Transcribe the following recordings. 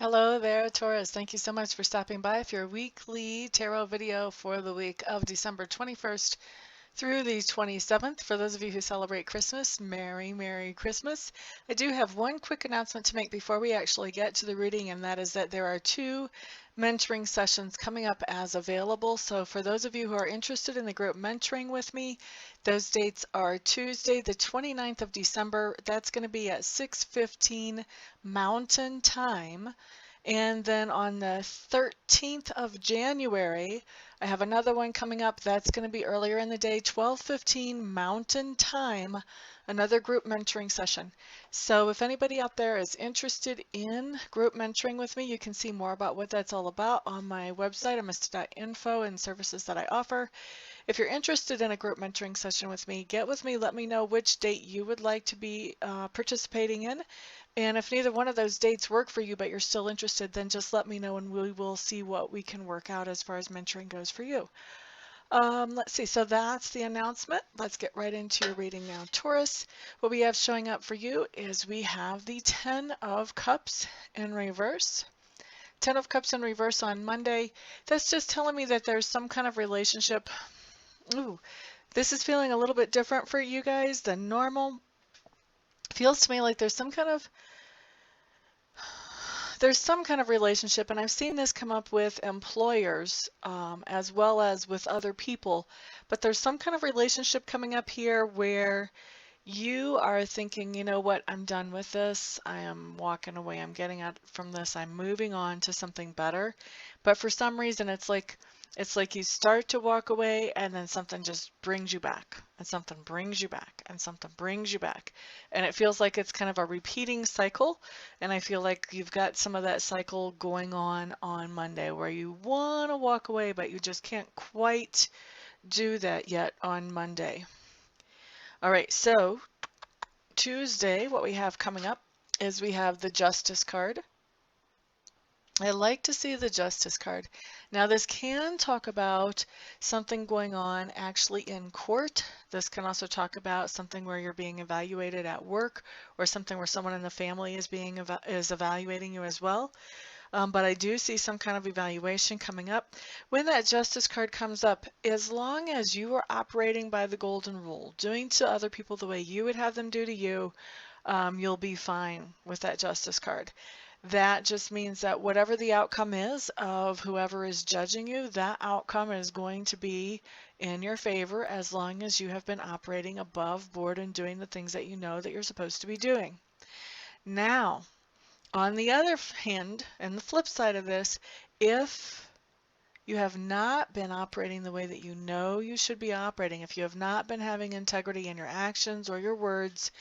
Hello there, Taurus. Thank you so much for stopping by for your weekly tarot video for the week of December 21st through the 27th. For those of you who celebrate Christmas, Merry Christmas. I do have one quick announcement to make before we actually get to the reading, and that is that there are two mentoring sessions coming up as available. So for those of you who are interested in the group mentoring with me, those dates are Tuesday, the 29th of December. That's going to be at 6:15 Mountain Time. And then on the 13th of January, I have another one coming up. That's going to be earlier in the day, 12:15 Mountain Time, another group mentoring session. So if anybody out there is interested in group mentoring with me, you can see more about what that's all about on my website, amista.info, and services that I offer. If you're interested in a group mentoring session with me, get with me. Let me know which date you would like to be participating in. And if neither one of those dates work for you, but you're still interested, then just let me know and we will see what we can work out as far as mentoring goes for you. Let's see, so that's the announcement. Let's get right into your reading now, Taurus. What we have showing up for you is we have the Ten of Cups in reverse. Ten of Cups in reverse on Monday. That's just telling me that there's some kind of relationship. Ooh, this is feeling a little bit different for you guys than normal. Feels to me like there's some kind of relationship, and I've seen this come up with employers as well as with other people, but there's some kind of relationship coming up here where you are thinking, you know what, I'm done with this, I am walking away, I'm getting out from this, I'm moving on to something better. But for some reason it's like you start to walk away and then something just brings you back, and something brings you back, and something brings you back. And it feels like it's kind of a repeating cycle. And I feel like you've got some of that cycle going on Monday where you want to walk away, but you just can't quite do that yet on Monday. All right, so Tuesday, what we have coming up is we have the Justice card. I like to see the Justice card. Now, this can talk about something going on actually in court. This can also talk about something where you're being evaluated at work, or something where someone in the family is evaluating you as well. But I do see some kind of evaluation coming up. When that Justice card comes up, as long as you are operating by the golden rule, doing to other people the way you would have them do to you, you'll be fine with that Justice card. That just means that whatever the outcome is of whoever is judging you, that outcome is going to be in your favor as long as you have been operating above board and doing the things that you know that you're supposed to be doing. Now, on the other hand, and the flip side of this, if you have not been operating the way that you know you should be operating, if you have not been having integrity in your actions or your words,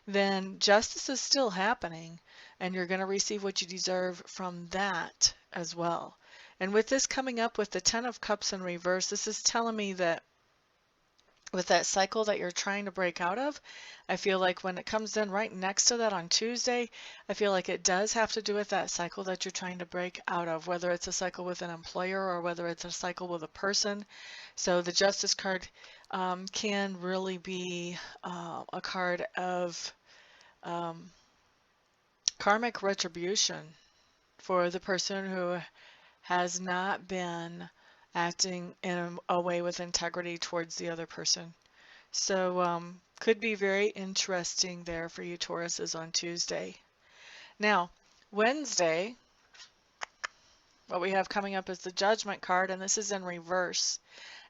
then justice is still happening, and you're going to receive what you deserve from that as well. And with this coming up with the Ten of Cups in reverse, this is telling me that with that cycle that you're trying to break out of, I feel like when it comes in right next to that on Tuesday, I feel like it does have to do with that cycle that you're trying to break out of, whether it's a cycle with an employer or whether it's a cycle with a person. So the Justice card can really be a card of karmic retribution for the person who has not been acting in a way with integrity towards the other person. So could be very interesting there for you Tauruses on Tuesday. Now, Wednesday, what we have coming up is the Judgment card, and this is in reverse.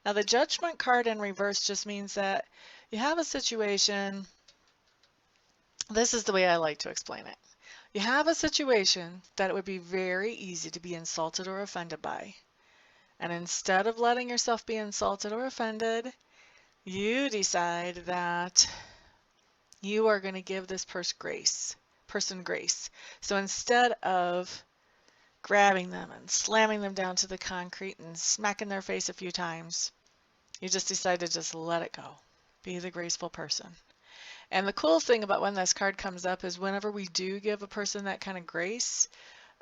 Now, the Judgment card in reverse just means that you have a situation. This is the way I like to explain it. You have a situation that it would be very easy to be insulted or offended by. And instead of letting yourself be insulted or offended, you decide that you are going to give this person grace. So instead of grabbing them and slamming them down to the concrete and smacking their face a few times, you just decide to just let it go. Be the graceful person. And the cool thing about when this card comes up is whenever we do give a person that kind of grace,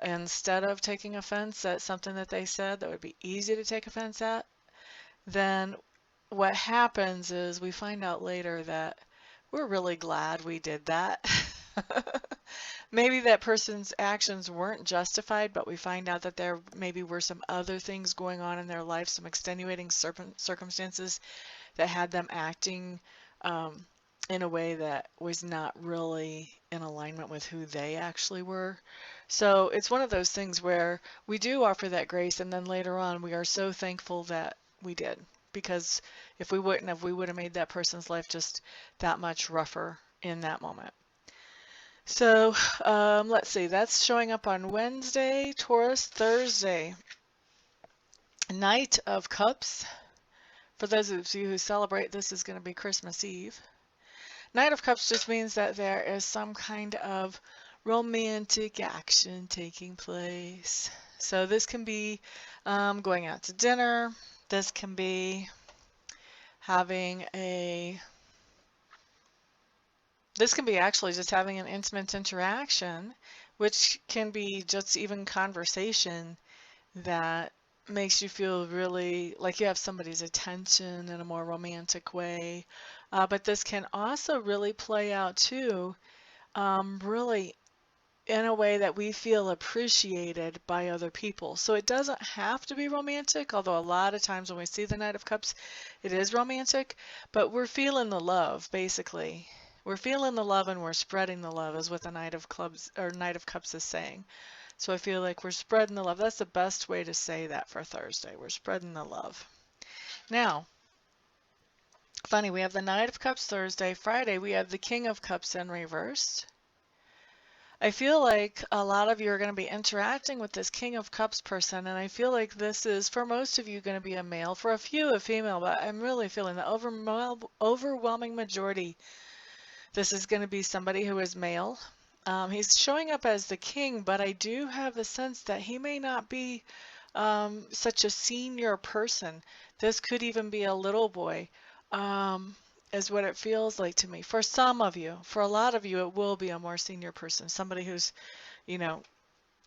instead of taking offense at something that they said that would be easy to take offense at, then what happens is we find out later that we're really glad we did that. Maybe that person's actions weren't justified, but we find out that there maybe were some other things going on in their life, some extenuating circumstances that had them acting um, in a way that was not really in alignment with who they actually were. So it's one of those things where we do offer that grace, and then later on we are so thankful that we did, because if we wouldn't have, we would have made that person's life just that much rougher in that moment. So let's see, that's showing up on Wednesday. Taurus, Thursday, Knight of Cups. For those of you who celebrate, this is going to be Christmas Eve. Knight of Cups just means that there is some kind of romantic action taking place. So this can be going out to dinner. This can be having a This can be actually just having an intimate interaction, which can be just even conversation that makes you feel really like you have somebody's attention in a more romantic way. But this can also really play out too, really in a way that we feel appreciated by other people. So it doesn't have to be romantic, although a lot of times when we see the Knight of Cups, it is romantic, but we're feeling the love, basically. We're feeling the love and we're spreading the love is what the Knight of Clubs or Knight of Cups is saying. So I feel like we're spreading the love. That's the best way to say that for Thursday. We're spreading the love. Now, funny, we have the Knight of Cups Thursday. Friday, we have the King of Cups in reverse. I feel like a lot of you are going to be interacting with this King of Cups person, and I feel like this is, for most of you, going to be a male. For a few, a female, but I'm really feeling the overwhelming majority. This is going to be somebody who is male. He's showing up as the king, but I do have the sense that he may not be such a senior person. This could even be a little boy, is what it feels like to me. For some of you, for a lot of you, it will be a more senior person, somebody who's, you know,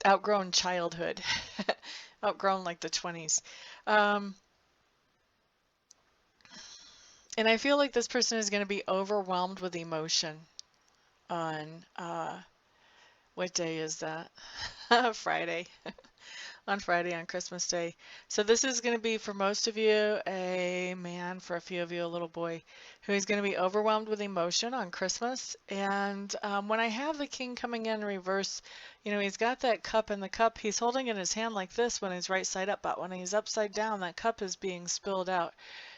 outgrown childhood, outgrown like the 20s. And I feel like this person is going to be overwhelmed with emotion on, what day is that? Friday. On Friday, on Christmas Day. So this is going to be, for most of you, a man, for a few of you, a little boy, who is going to be overwhelmed with emotion on Christmas. And when I have the king coming in reverse, you know, he's got that cup, and the cup, he's holding in his hand like this when he's right side up, but when he's upside down, that cup is being spilled out.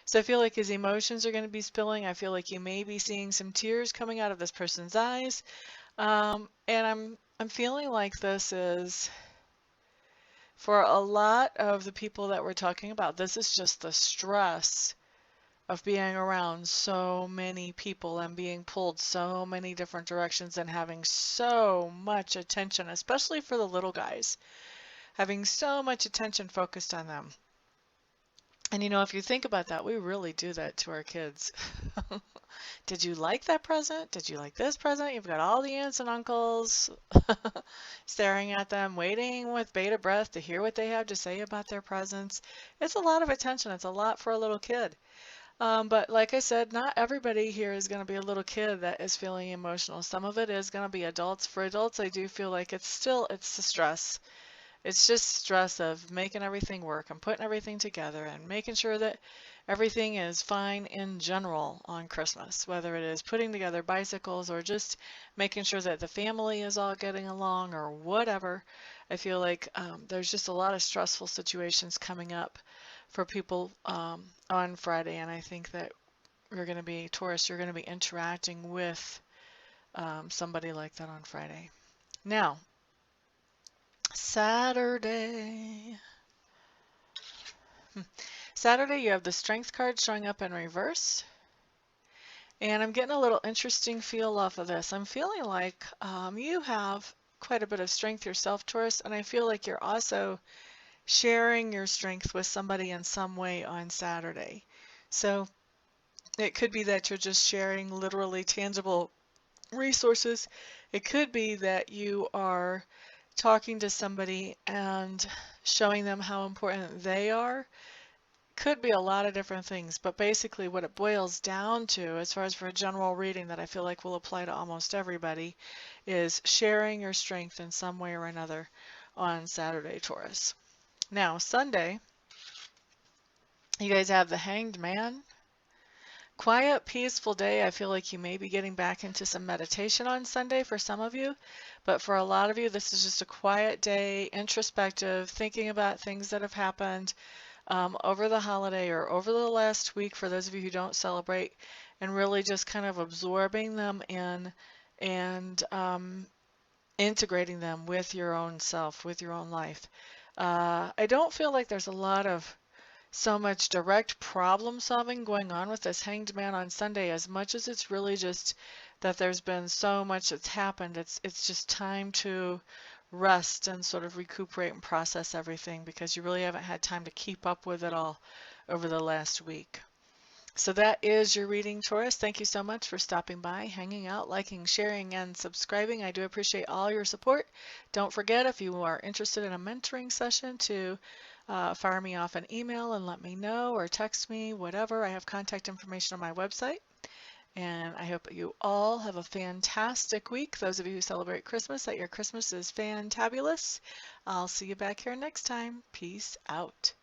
So I feel like his emotions are going to be spilling. I feel like you may be seeing some tears coming out of this person's eyes. And I'm feeling like this is, for a lot of the people that we're talking about, this is just the stress of being around so many people and being pulled so many different directions and having so much attention, especially for the little guys, having so much attention focused on them. And you know, if you think about that, we really do that to our kids. Did you like that present? Did you like this present? You've got all the aunts and uncles staring at them, waiting with bated breath to hear what they have to say about their presents. It's a lot of attention. It's a lot for a little kid. But like I said, not everybody here is going to be a little kid that is feeling emotional. Some of it is going to be adults. For adults, I do feel like it's the stress. It's just stress of making everything work and putting everything together and making sure that everything is fine in general on Christmas, whether it is putting together bicycles or just making sure that the family is all getting along or whatever. I feel like there's just a lot of stressful situations coming up for people on Friday, and I think that you're going to be, Taurus, you're going to be interacting with somebody like that on Friday. Now, Saturday. Saturday, you have the Strength card showing up in reverse. And I'm getting a little interesting feel off of this. I'm feeling like you have quite a bit of strength yourself, Taurus, and I feel like you're also sharing your strength with somebody in some way on Saturday. So it could be that you're just sharing literally tangible resources. It could be that you are talking to somebody and showing them how important they are Could be a lot of different things, but basically what it boils down to, as far as for a general reading that I feel like will apply to almost everybody, is sharing your strength in some way or another on Saturday, Taurus. Now, Sunday, you guys have the Hanged Man. Quiet, peaceful day. I feel like you may be getting back into some meditation on Sunday for some of you, but for a lot of you, this is just a quiet day, introspective, thinking about things that have happened over the holiday or over the last week for those of you who don't celebrate, and really just kind of absorbing them in and integrating them with your own self, with your own life. I don't feel like there's a lot of so much direct problem solving going on with this Hanged Man on Sunday, as much as it's really just that there's been so much that's happened. It's just time to rest and sort of recuperate and process everything, because you really haven't had time to keep up with it all over the last week. So that is your reading, Taurus. Thank you so much for stopping by, hanging out, liking, sharing, and subscribing. I do appreciate all your support. Don't forget, if you are interested in a mentoring session, to fire me off an email and let me know, or text me, whatever. I have contact information on my website. And I hope you all have a fantastic week. Those of you who celebrate Christmas, that your Christmas is fantabulous. I'll see you back here next time. Peace out.